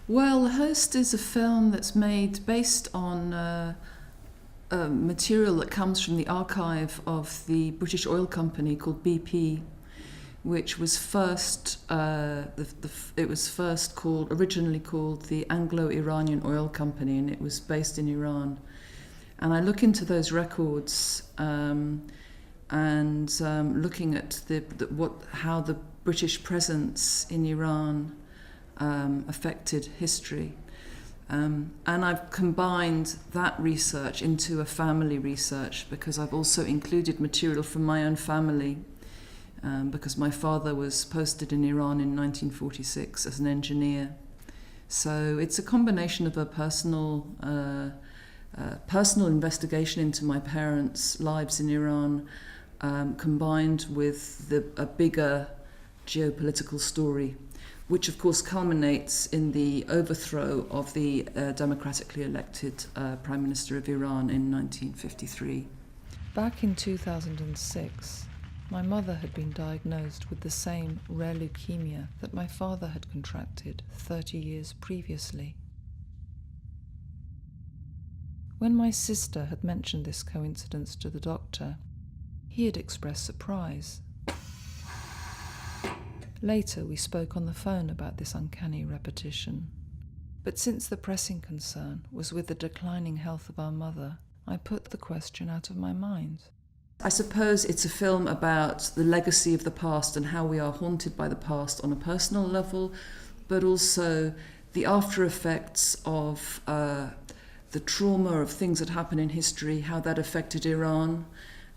Well, The Host is a film that's made based on material that comes from the archive of the British oil company called BP, which was originally called the Anglo-Iranian Oil Company, and it was based in Iran. And I look into those records looking at how the British presence in Iran affected history. And I've combined that research into a family research because I've also included material from my own family because my father was posted in Iran in 1946 as an engineer. So it's a combination of a personal investigation into my parents' lives in Iran combined with a bigger geopolitical story, which of course culminates in the overthrow of the democratically elected Prime Minister of Iran in 1953. Back in 2006, my mother had been diagnosed with the same rare leukemia that my father had contracted 30 years previously. When my sister had mentioned this coincidence to the doctor, he had expressed surprise. Later, we spoke on the phone about this uncanny repetition. But since the pressing concern was with the declining health of our mother, I put the question out of my mind. I suppose it's a film about the legacy of the past and how we are haunted by the past on a personal level, but also the after effects of the trauma of things that happened in history, how that affected Iran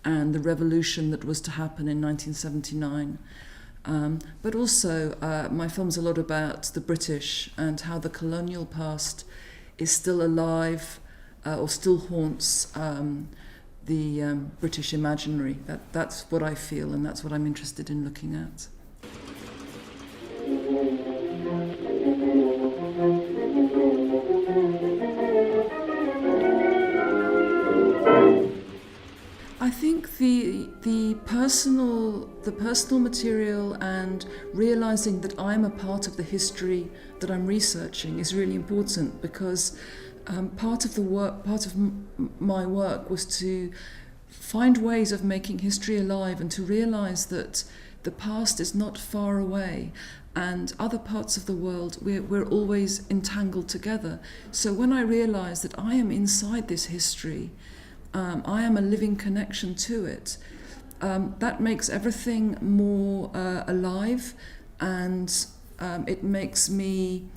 and the revolution that was to happen in 1979. But also, my film's a lot about the British and how the colonial past is still alive or still haunts the British imaginary. That's what I feel, and that's what I'm interested in looking at. I think the personal material and realizing that I'm a part of the history that I'm researching is really important because part of my work was to find ways of making history alive and to realize that the past is not far away and other parts of the world we're always entangled together. So when I realize that I am inside this history, I am a living connection to it. That makes everything more alive, and it makes me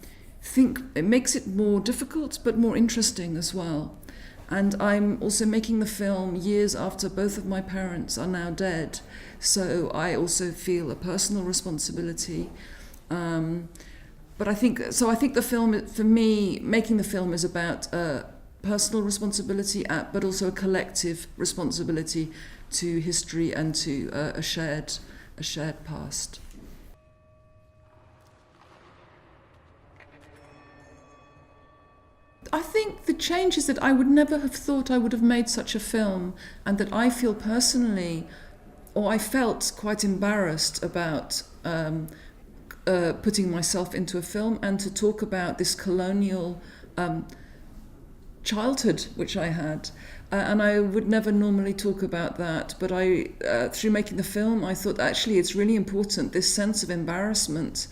think. It makes it more difficult, but more interesting as well. And I'm also making the film years after both of my parents are now dead, so I also feel a personal responsibility. But I think the film, for me, making the film is about personal responsibility, but also a collective responsibility to history and to a shared past. I think the change is that I would never have thought I would have made such a film, and that I feel personally, or I felt quite embarrassed about putting myself into a film and to talk about this colonial childhood which I had, and I would never normally talk about that, but through making the film I thought actually it's really important, this sense of embarrassment.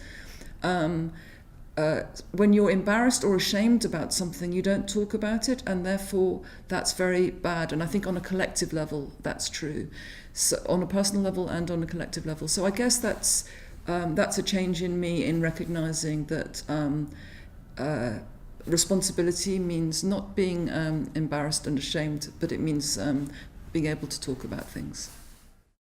When you're embarrassed or ashamed about something, you don't talk about it, and therefore that's very bad. And I think on a collective level that's true, so on a personal level and on a collective level. So I guess that's a change in me in recognizing that responsibility means not being embarrassed and ashamed, but it means being able to talk about things.